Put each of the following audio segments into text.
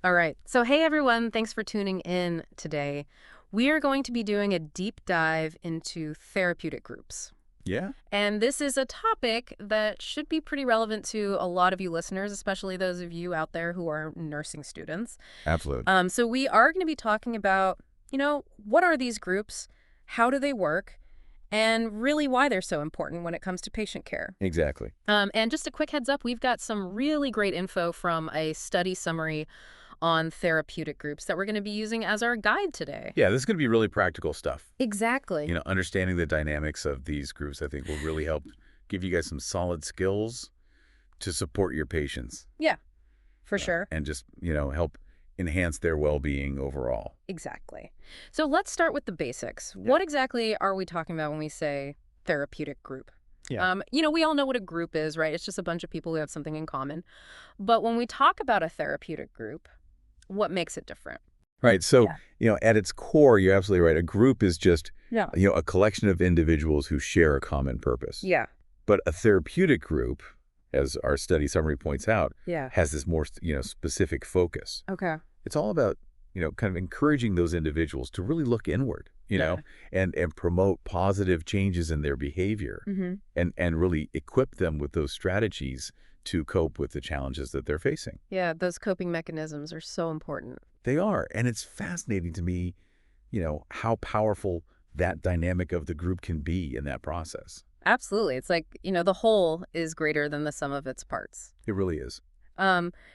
All right. So, hey, everyone. Thanks for tuning in today. We are going to be doing a deep dive into therapeutic groups. Yeah, And this is a topic that should be pretty relevant to a lot of you listeners, especially those of you out there who are nursing students. absolutely. So we are going to be talking about, what are these groups? How do they work? And really why they're so important when it comes to patient care. Exactly. And just a quick heads up, we've got some really great info from a study summary on therapeutic groups that we're going to be using as our guide today. Yeah, this is going to be really practical stuff. Exactly. Understanding the dynamics of these groups, I think, will really help give you guys some solid skills to support your patients. Yeah, for sure. And just, help enhance their well-being overall. Exactly. So let's start with the basics. What exactly are we talking about when we say therapeutic group? Yeah. We all know what a group is, right? It's just a bunch of people who have something in common. But when we talk about a therapeutic group, what makes it different? Right. So, at its core, you're absolutely right. A group is just, Yeah. a collection of individuals who share a common purpose. Yeah. But a therapeutic group, as our study summary points out, Yeah. has this more, specific focus. Okay. It's all about, kind of encouraging those individuals to really look inward, and promote positive changes in their behavior and really equip them with those strategies to cope with the challenges that they're facing. Yeah, those coping mechanisms are so important. They are. And it's fascinating to me, how powerful that dynamic of the group can be in that process. Absolutely. It's like, the whole is greater than the sum of its parts. It really is.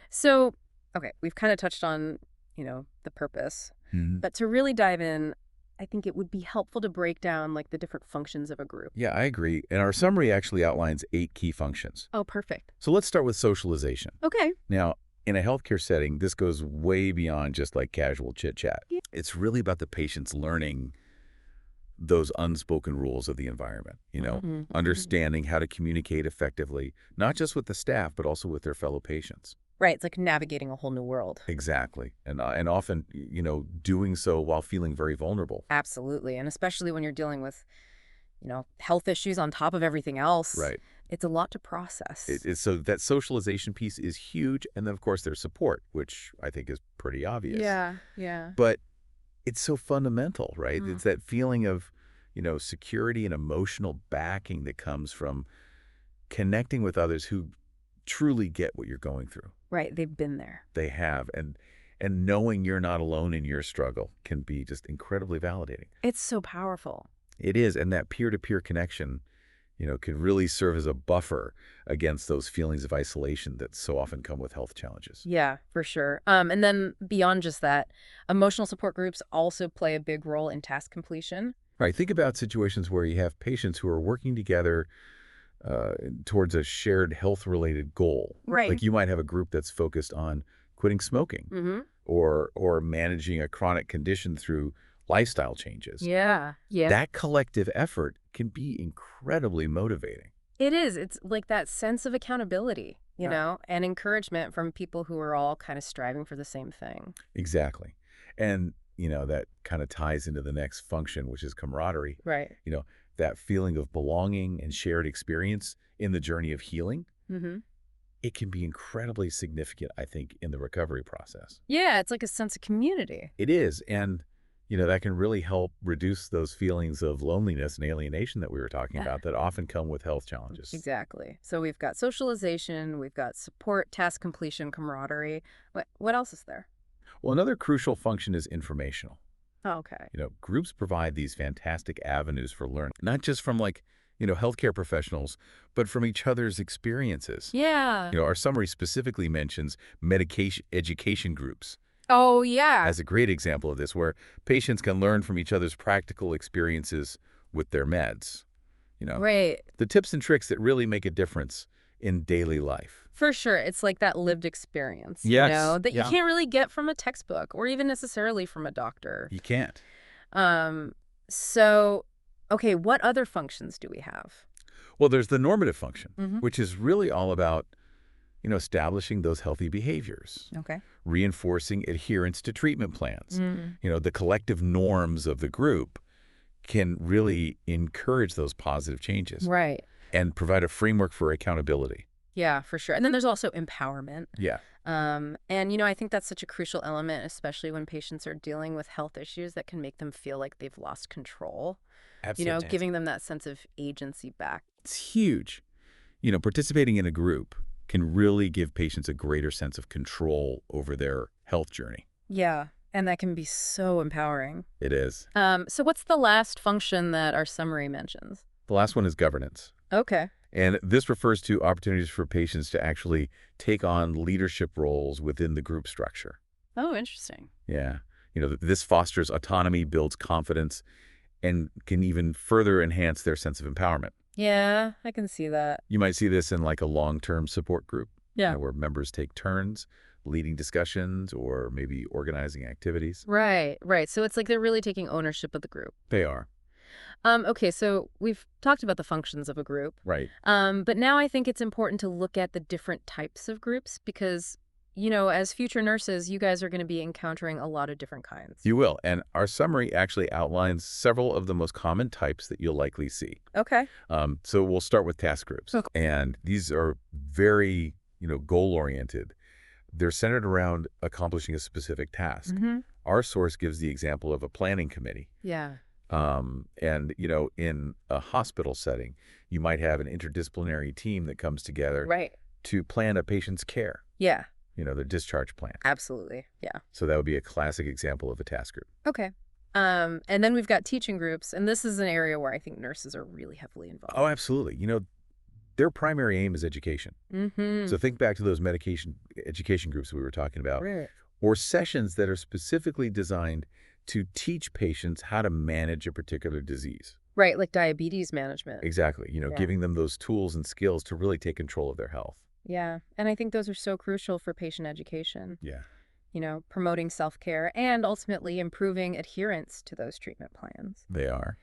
So, okay, we've kind of touched on, the purpose. Mhm. But to really dive in, I think it would be helpful to break down like the different functions of a group. Yeah, I agree. And our summary actually outlines 8 key functions. Oh, perfect. So let's start with socialization. Okay. Now, in a healthcare setting, this goes way beyond just like casual chit-chat. Yeah. It's really about the patients learning those unspoken rules of the environment, understanding how to communicate effectively, not just with the staff, but also with their fellow patients. Right. It's like navigating a whole new world. Exactly. And often, doing so while feeling very vulnerable. Absolutely. And especially when you're dealing with, health issues on top of everything else. Right. It's a lot to process. So that socialization piece is huge. And then, of course, there's support, which I think is pretty obvious. Yeah. But it's so fundamental, right? It's that feeling of, security and emotional backing that comes from connecting with others who truly get what you're going through. Right. They've been there. They have. And knowing you're not alone in your struggle can be just incredibly validating. It's so powerful. It is. And that peer-to-peer connection, can really serve as a buffer against those feelings of isolation that so often come with health challenges. Yeah, for sure. And then beyond just that, emotional support groups also play a big role in task completion. Right. Think about situations where you have patients who are working together towards a shared health-related goal. Right. Like you might have a group that's focused on quitting smoking or managing a chronic condition through lifestyle changes. Yeah. That collective effort can be incredibly motivating. It is. It's like that sense of accountability, and encouragement from people who are all kind of striving for the same thing. Exactly. And, that kind of ties into the next function, which is camaraderie. Right. That feeling of belonging and shared experience in the journey of healing. It can be incredibly significant, I think, in the recovery process. Yeah, it's like a sense of community. It is. And, that can really help reduce those feelings of loneliness and alienation that we were talking about that often come with health challenges. Exactly. So we've got socialization, we've got support, task completion, camaraderie. What else is there? Well, another crucial function is informational. Oh, okay. Groups provide these fantastic avenues for learning, not just from healthcare professionals, but from each other's experiences. Yeah. Our summary specifically mentions medication education groups Oh, yeah. as a great example of this, where patients can learn from each other's practical experiences with their meds. Right. The tips and tricks that really make a difference in daily life. For sure. It's like that lived experience, Yes. that you Yeah. can't really get from a textbook or even necessarily from a doctor. You can't. So, okay, what other functions do we have? Well, there's the normative function, Mhm. which is really all about, establishing those healthy behaviors, Okay. reinforcing adherence to treatment plans. The collective norms of the group can really encourage those positive changes Right. and provide a framework for accountability. Yeah, for sure. And then there's also empowerment. Yeah. And I think that's such a crucial element, especially when patients are dealing with health issues that can make them feel like they've lost control, Absolutely. giving them that sense of agency back. It's huge. Participating in a group can really give patients a greater sense of control over their health journey. Yeah, and that can be so empowering. It is. So what's the last function that our summary mentions? The last one is governance. Okay. And this refers to opportunities for patients to actually take on leadership roles within the group structure. Oh, interesting. Yeah. This fosters autonomy, builds confidence, and can even further enhance their sense of empowerment. Yeah, I can see that. You might see this in like a long-term support group, Yeah. where members take turns leading discussions or maybe organizing activities. Right, right. So it's like they're really taking ownership of the group. They are. Okay, so we've talked about the functions of a group. Right. But now I think it's important to look at the different types of groups because, as future nurses, you guys are going to be encountering a lot of different kinds. You will. And our summary actually outlines several of the most common types that you'll likely see. Okay. So we'll start with task groups. Okay. And these are very, goal-oriented. They're centered around accomplishing a specific task. Mm-hmm. Our source gives the example of a planning committee. Yeah. And, in a hospital setting, you might have an interdisciplinary team that comes together Right. to plan a patient's care, Yeah, their discharge plan. absolutely. Yeah. So that would be a classic example of a task group. Okay. And then we've got teaching groups, and this is an area where I think nurses are really heavily involved. Oh, absolutely. Their primary aim is education. Mm-hmm. So think back to those education groups we were talking about, Right. or sessions that are specifically designed to teach patients how to manage a particular disease. Right, like diabetes management. Exactly. Yeah. Giving them those tools and skills to really take control of their health. Yeah, and I think those are so crucial for patient education. Yeah. Promoting self-care and ultimately improving adherence to those treatment plans. They are.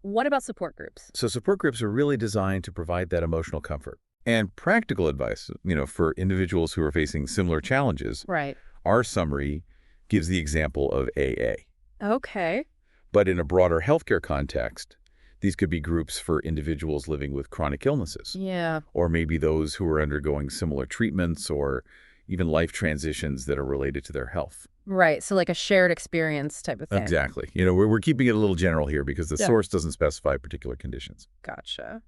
What about support groups? So support groups are really designed to provide that emotional comfort and practical advice, for individuals who are facing similar challenges. Right. Our summary gives the example of AA. Okay. But in a broader healthcare context, these could be groups for individuals living with chronic illnesses, Yeah. or maybe those who are undergoing similar treatments or even life transitions that are related to their health. Right, so like a shared experience type of thing. Exactly. We're keeping it a little general here because the Yeah. source doesn't specify particular conditions. Gotcha.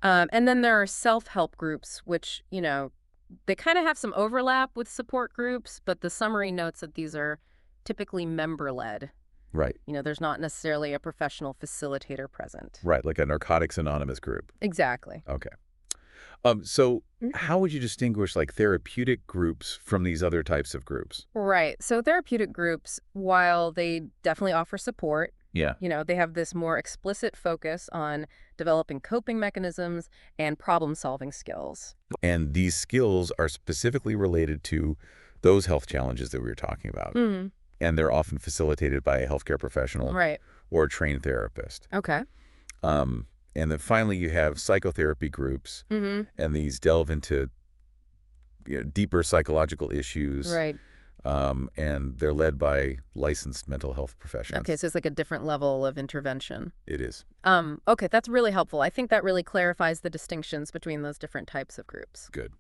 And then there are self-help groups, which, they kind of have some overlap with support groups, but the summary notes that these are typically member-led. Right. There's not necessarily a professional facilitator present. Right, like a Narcotics Anonymous group. Exactly. Okay. So how would you distinguish like therapeutic groups from these other types of groups? Right. So therapeutic groups, while they definitely offer support, Yeah. they have this more explicit focus on developing coping mechanisms and problem-solving skills. And these skills are specifically related to those health challenges that we were talking about. Mm-hmm. And they're often facilitated by a healthcare professional Right. or a trained therapist. Okay. And then finally, you have psychotherapy groups, Mm-hmm. and these delve into deeper psychological issues. Right. And they're led by licensed mental health professionals. Okay, so it's like a different level of intervention. It is. Okay, that's really helpful. I think that really clarifies the distinctions between those different types of groups. Good.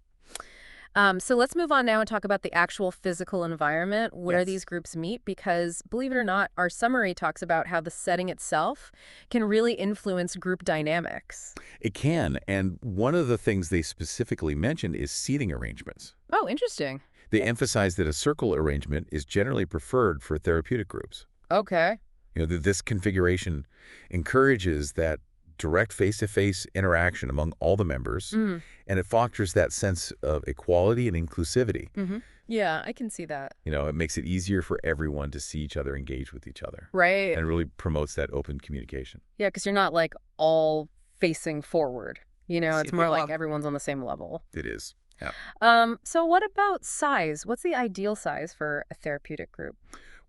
So let's move on now and talk about the actual physical environment where Yes. these groups meet, because believe it or not, our summary talks about how the setting itself can really influence group dynamics. It can. And one of the things they specifically mention is seating arrangements. Oh, interesting. They emphasize that a circle arrangement is generally preferred for therapeutic groups. Okay. That this configuration encourages that direct face-to-face interaction among all the members, Mm. and it fosters that sense of equality and inclusivity. Mm-hmm. Yeah, I can see that. It makes it easier for everyone to see each other, engage with each other, Right. and really promotes that open communication. Yeah, because you're not like all facing forward. It's See, more like well- everyone's on the same level. It is. Yeah. So what about size? What's the ideal size for a therapeutic group?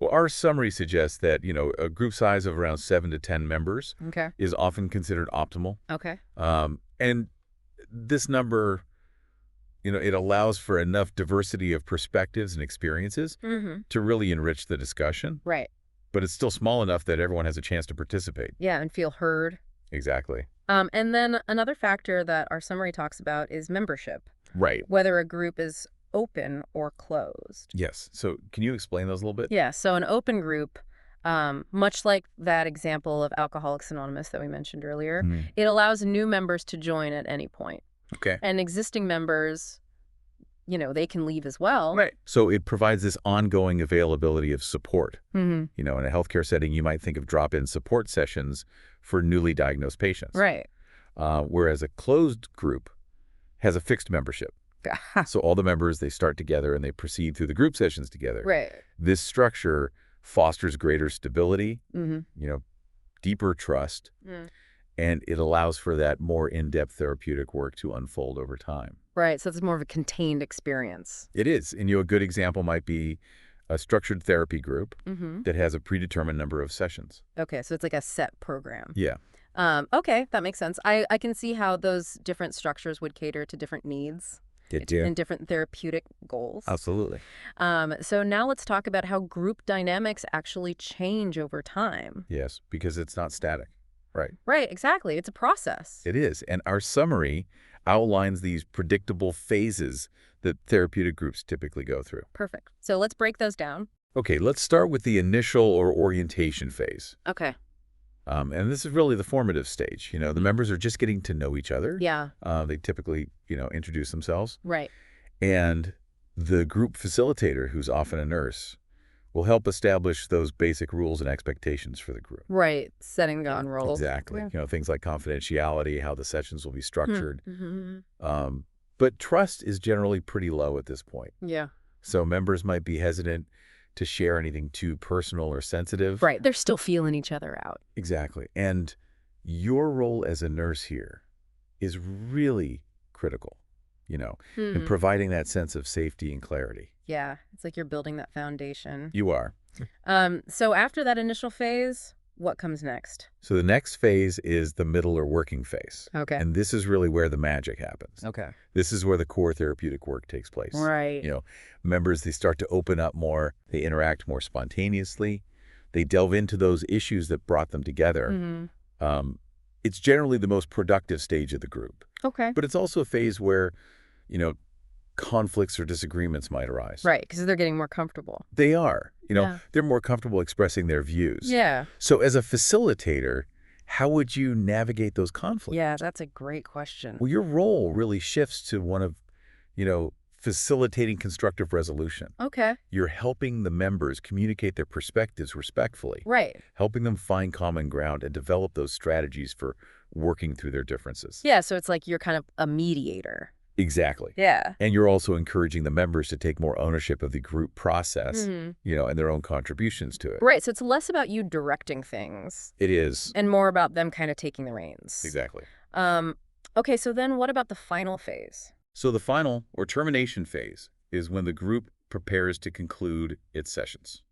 Well, our summary suggests that, a group size of around 7 to 10 members Okay. is often considered optimal. Okay. And this number, it allows for enough diversity of perspectives and experiences Mm-hmm. to really enrich the discussion, Right. but it's still small enough that everyone has a chance to participate. Yeah, and feel heard. Exactly. And then another factor that our summary talks about is membership. Right. Whether a group is open or closed. Yes. So can you explain those a little bit? Yeah, so an open group, much like that example of Alcoholics Anonymous that we mentioned earlier, Mm. it allows new members to join at any point. Okay. And existing members, they can leave as well. Right. So it provides this ongoing availability of support. Hmm. In a healthcare setting, you might think of drop-in support sessions for newly diagnosed patients. Right. Whereas a closed group has a fixed membership. So all the members, they start together and they proceed through the group sessions together. Right. This structure fosters greater stability, Hmm. deeper trust, Mm. and it allows for that more in-depth therapeutic work to unfold over time. Right, so it's more of a contained experience. It is. And a good example might be a structured therapy group Hmm. that has a predetermined number of sessions. Okay, so it's like a set program. Yeah. Okay, that makes sense. I can see how those different structures would cater to different needs and different therapeutic goals. Absolutely. So now let's talk about how group dynamics actually change over time. Yes, because it's not static. Right. Right, exactly. It's a process. It is. And our summary outlines these predictable phases that therapeutic groups typically go through. Perfect. So let's break those down. Okay, let's start with the initial or orientation phase. Okay. And this is really the formative stage. The members are just getting to know each other. Yeah. They typically, introduce themselves. Right. And the group facilitator, who's often a nurse, will help establish those basic rules and expectations for the group. Right. Setting the ground rules. Exactly. Yeah. Things like confidentiality, how the sessions will be structured. Mm-hmm. But trust is generally pretty low at this point. Yeah. So members might be hesitant to share anything too personal or sensitive. Right. They're still feeling each other out. Exactly. And your role as a nurse here is really critical, in providing that sense of safety and clarity. Yeah. It's like you're building that foundation. You are. So after that initial phase, what comes next? So the next phase is the middle or working phase. Okay. And this is really where the magic happens. Okay. This is where the core therapeutic work takes place. Right. Members, they start to open up more. They interact more spontaneously. They delve into those issues that brought them together. Mm-hmm. It's generally the most productive stage of the group. Okay. But it's also a phase where, conflicts or disagreements might arise. Right, because they're getting more comfortable. They are. Yeah. They're more comfortable expressing their views. Yeah. So as a facilitator, how would you navigate those conflicts? Yeah, that's a great question. Well, your role really shifts to one of, facilitating constructive resolution. Okay. You're helping the members communicate their perspectives respectfully. Right. Helping them find common ground and develop those strategies for working through their differences. Yeah, so it's like you're kind of a mediator. Exactly. Yeah. And you're also encouraging the members to take more ownership of the group process, and their own contributions to it. Right, so it's less about you directing things. It is. And more about them kind of taking the reins. Exactly. Okay, so then what about the final phase? So the final or termination phase is when the group prepares to conclude its sessions.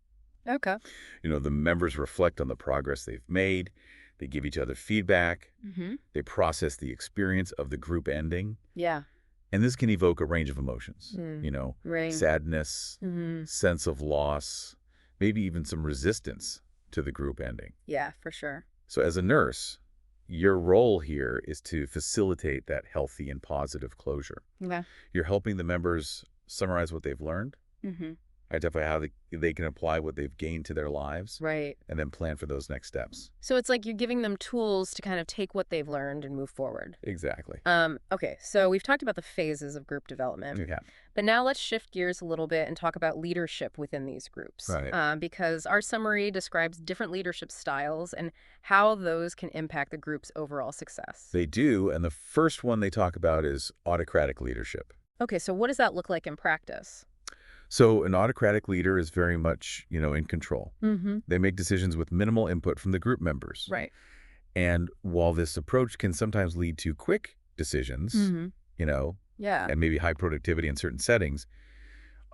Okay. The members reflect on the progress they've made. They give each other feedback. Mm-hmm. They process the experience of the group ending. Yeah. And this can evoke a range of emotions, Right. sadness, Mm-hmm. sense of loss, maybe even some resistance to the group ending. Yeah, for sure. So as a nurse, your role here is to facilitate that healthy and positive closure. Yeah. You're helping the members summarize what they've learned, Mm-hmm. identify how they can apply what they've gained to their lives, Right. and then plan for those next steps. So it's like you're giving them tools to kind of take what they've learned and move forward. Exactly. Okay, so we've talked about the phases of group development. Yeah. But now let's shift gears a little bit and talk about leadership within these groups. Right. Because our summary describes different leadership styles and how those can impact the group's overall success. They do, and the first one they talk about is autocratic leadership. Okay, so what does that look like in practice? So an autocratic leader is very much, in control. Mm-hmm. They make decisions with minimal input from the group members. Right. And while this approach can sometimes lead to quick decisions, Mm-hmm. Yeah. and maybe high productivity in certain settings,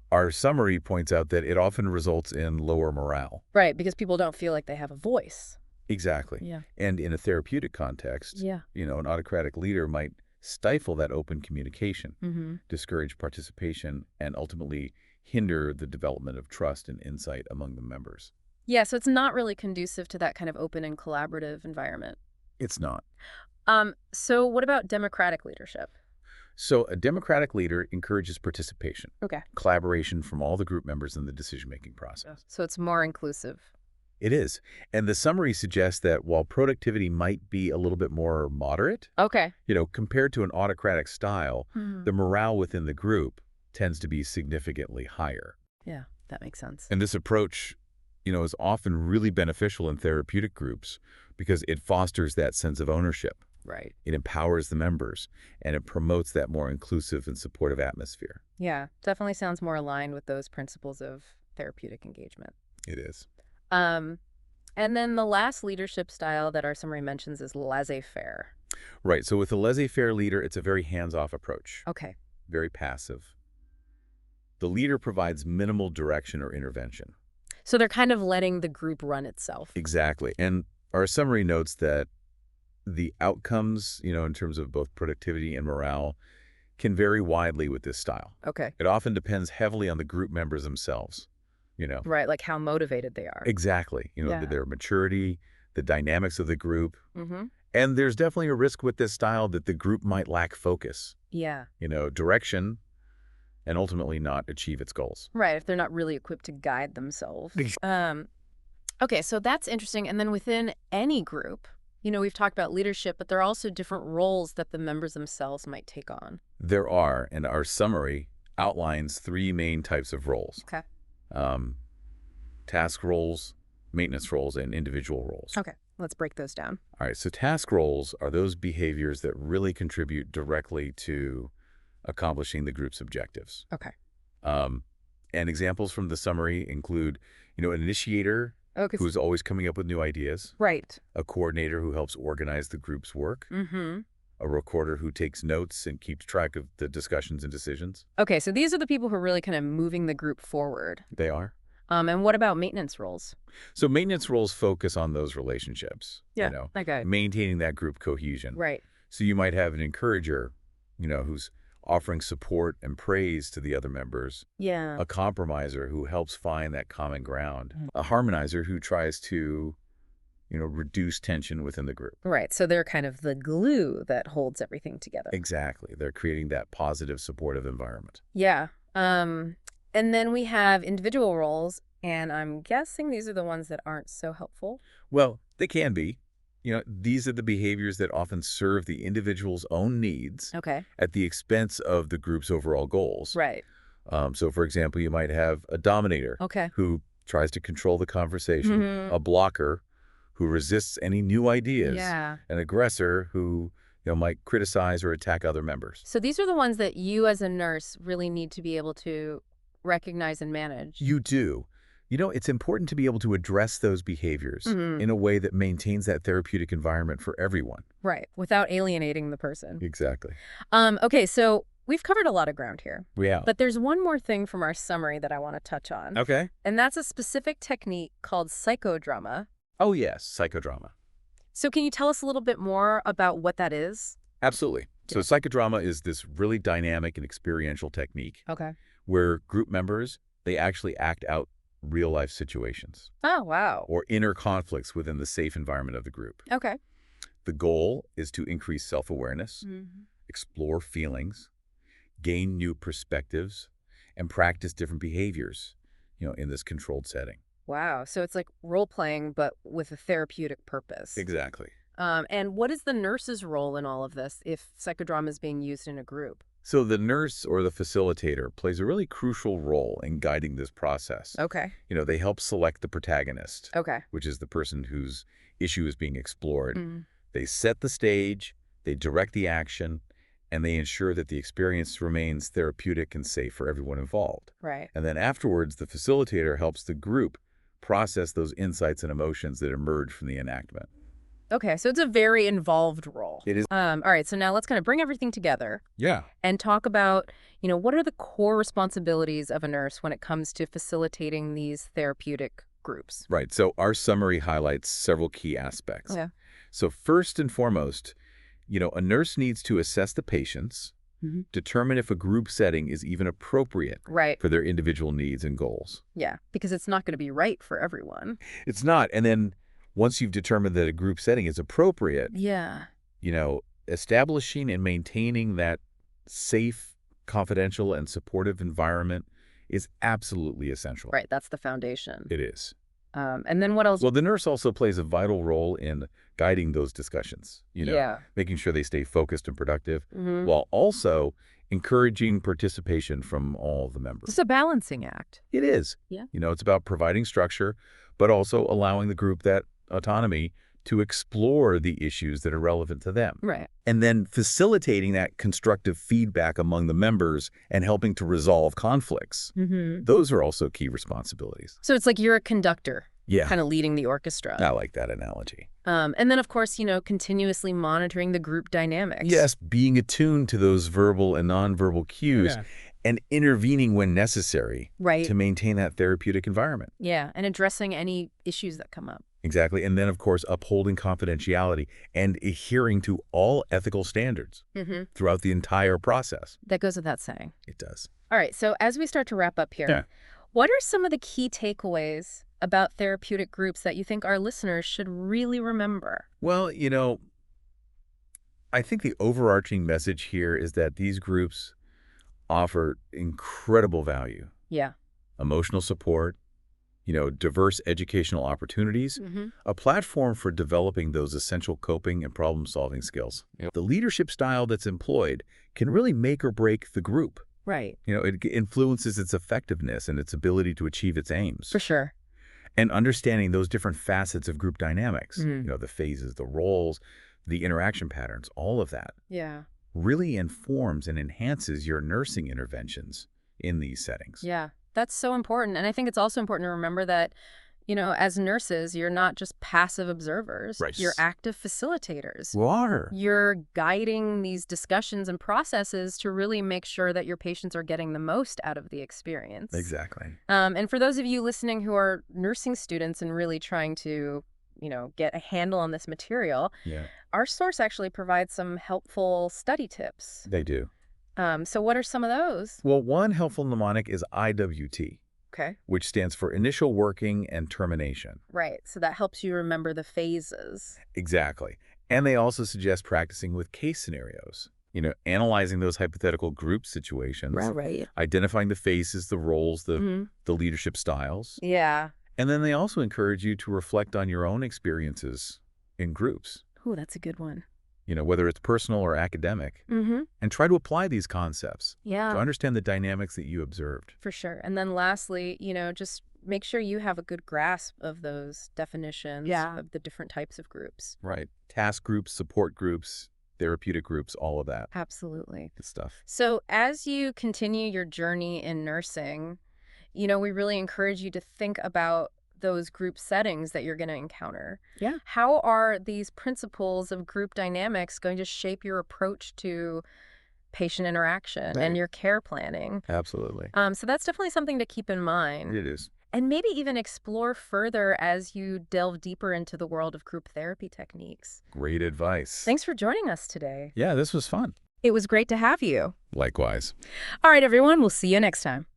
our summary points out that it often results in lower morale. Right, because people don't feel like they have a voice. Exactly. Yeah. And in a therapeutic context, Yeah. an autocratic leader might stifle that open communication, Mm-hmm. discourage participation, and ultimately hinder the development of trust and insight among the members. Yeah, so it's not really conducive to that kind of open and collaborative environment. It's not. So what about democratic leadership? So a democratic leader encourages participation, Okay. collaboration from all the group members in the decision-making process. So it's more inclusive. It is. And the summary suggests that while productivity might be a little bit more moderate, Okay. compared to an autocratic style, Mhm. the morale within the group tends to be significantly higher. Yeah, that makes sense. And this approach, is often really beneficial in therapeutic groups because it fosters that sense of ownership. Right. It empowers the members, and it promotes that more inclusive and supportive atmosphere. Yeah, definitely sounds more aligned with those principles of therapeutic engagement. It is. Um, and then the last leadership style that our summary mentions is laissez-faire. Right. So with a laissez-faire leader, it's a very hands-off approach, Okay. very passive. The leader provides minimal direction or intervention. So they're kind of letting the group run itself. Exactly. And our summary notes that the outcomes, in terms of both productivity and morale, can vary widely with this style. Okay. It often depends heavily on the group members themselves. Right, like how motivated they are. Exactly. Yeah. Their maturity, the dynamics of the group. Mm-hmm. And there's definitely a risk with this style that the group might lack focus, Yeah. direction, and ultimately not achieve its goals. Right, if they're not really equipped to guide themselves. Ex- Okay, so that's interesting. And then within any group, we've talked about leadership, but there are also different roles that the members themselves might take on. There are, and our summary outlines 3 main types of roles. Okay. Task roles, maintenance roles, and individual roles. Okay, let's break those down. All right, so task roles are those behaviors that really contribute directly to accomplishing the group's objectives. Okay. And examples from the summary include, an initiator Okay. who's always coming up with new ideas, Right. a coordinator who helps organize the group's work, Mm-hmm. a recorder who takes notes and keeps track of the discussions and decisions. Okay, so these are the people who are really kind of moving the group forward. They are. And what about maintenance roles? So maintenance roles focus on those relationships, Okay. maintaining that group cohesion. Right. So you might have an encourager, who's offering support and praise to the other members, Yeah. a compromiser who helps find that common ground, Mm. a harmonizer who tries to, reduce tension within the group. Right, so they're kind of the glue that holds everything together. Exactly. They're creating that positive, supportive environment. Yeah. And then we have individual roles, and I'm guessing these are the ones that aren't so helpful. Well, they can be. These are the behaviors that often serve the individual's own needs Okay. at the expense of the group's overall goals. Right. So, for example, you might have a dominator Okay. who tries to control the conversation, Mhm. a blocker who resists any new ideas, Yeah. an aggressor who might criticize or attack other members. So these are the ones that you as a nurse really need to be able to recognize and manage. You do. It's important to be able to address those behaviors Mhm. in a way that maintains that therapeutic environment for everyone. Right, without alienating the person. Exactly. Okay, so we've covered a lot of ground here. Yeah. But there's one more thing from our summary that I want to touch on. Okay. And that's a specific technique called psychodrama. Oh, yes, psychodrama. So can you tell us a little bit more about what that is? Absolutely. So psychodrama is this really dynamic and experiential technique Okay. where group members, they actually act out real-life situations Oh, wow. or inner conflicts within the safe environment of the group. Okay. The goal is to increase self-awareness, Mm-hmm. explore feelings, gain new perspectives, and practice different behaviors, in this controlled setting. Wow. So it's like role playing, but with a therapeutic purpose. Exactly. And what is the nurse's role in all of this if psychodrama is being used in a group? So the nurse or the facilitator plays a really crucial role in guiding this process. Okay. They help select the protagonist, Okay. which is the person whose issue is being explored. Mm. They set the stage, they direct the action, and they ensure that the experience remains therapeutic and safe for everyone involved. Right. And then afterwards, the facilitator helps the group process those insights and emotions that emerge from the enactment. Okay. So it's a very involved role. It is. All right. So now let's kind of bring everything together Yeah. and talk about, what are the core responsibilities of a nurse when it comes to facilitating these therapeutic groups? Right. So our summary highlights several key aspects. Yeah. So first and foremost, a nurse needs to assess the patients, Mhm. determine if a group setting is even appropriate Right. for their individual needs and goals. Yeah. Because it's not going to be right for everyone. It's not. And then once you've determined that a group setting is appropriate, Yeah. establishing and maintaining that safe, confidential, and supportive environment is absolutely essential. Right, that's the foundation. It is. And then what else? Well, the nurse also plays a vital role in guiding those discussions, Yeah. making sure they stay focused and productive, Mm-hmm. while also encouraging participation from all the members. It's a balancing act. It is. Yeah. It's about providing structure, but also allowing the group that autonomy to explore the issues that are relevant to them. Right. And then facilitating that constructive feedback among the members and helping to resolve conflicts. Mm-hmm. Those are also key responsibilities. So it's like you're a conductor, Yeah. kind of leading the orchestra. I like that analogy. And then, of course, continuously monitoring the group dynamics. Yes, being attuned to those verbal and nonverbal cues and intervening when necessary Right. to maintain that therapeutic environment. Yeah, and addressing any issues that come up. Exactly. And then, of course, upholding confidentiality and adhering to all ethical standards throughout the entire process. That goes without saying. It does. All right, so as we start to wrap up here, what are some of the key takeaways about therapeutic groups that you think our listeners should really remember? Well, I think the overarching message here is that these groups offer incredible value. Yeah. Emotional support, diverse educational opportunities, Mm-hmm. a platform for developing those essential coping and problem-solving skills. The leadership style that's employed can really make or break the group. Right. It influences its effectiveness and its ability to achieve its aims. For sure. And understanding those different facets of group dynamics, Mm. the phases, the roles, the interaction patterns, all of that Yeah. really informs and enhances your nursing interventions in these settings. Yeah. That's so important. And I think it's also important to remember that, as nurses, you're not just passive observers. Right. You're active facilitators. Water. You're guiding these discussions and processes to really make sure that your patients are getting the most out of the experience. Exactly. And for those of you listening who are nursing students and really trying to, get a handle on this material, our source actually provides some helpful study tips. They do. So what are some of those? Well, one helpful mnemonic is IWT, Okay. which stands for initial working and termination. Right. So that helps you remember the phases. Exactly. And they also suggest practicing with case scenarios, analyzing those hypothetical group situations, Right. identifying the phases, the roles, the Mm-hmm. leadership styles. Yeah. And then they also encourage you to reflect on your own experiences in groups, Ooh, that's a good one. whether it's personal or academic, Mm-hmm. and try to apply these concepts Yeah. to understand the dynamics that you observed. For sure. And then lastly, just make sure you have a good grasp of those definitions of the different types of groups. Right. Task groups, support groups, therapeutic groups, all of that Absolutely. good stuff. So as you continue your journey in nursing, we really encourage you to think about those group settings that you're going to encounter. Yeah. How are these principles of group dynamics going to shape your approach to patient interaction and your care planning? Absolutely. So that's definitely something to keep in mind. It is. And maybe even explore further as you delve deeper into the world of group therapy techniques. Great advice. Thanks for joining us today. Yeah, this was fun. It was great to have you. Likewise. All right, everyone, we'll see you next time.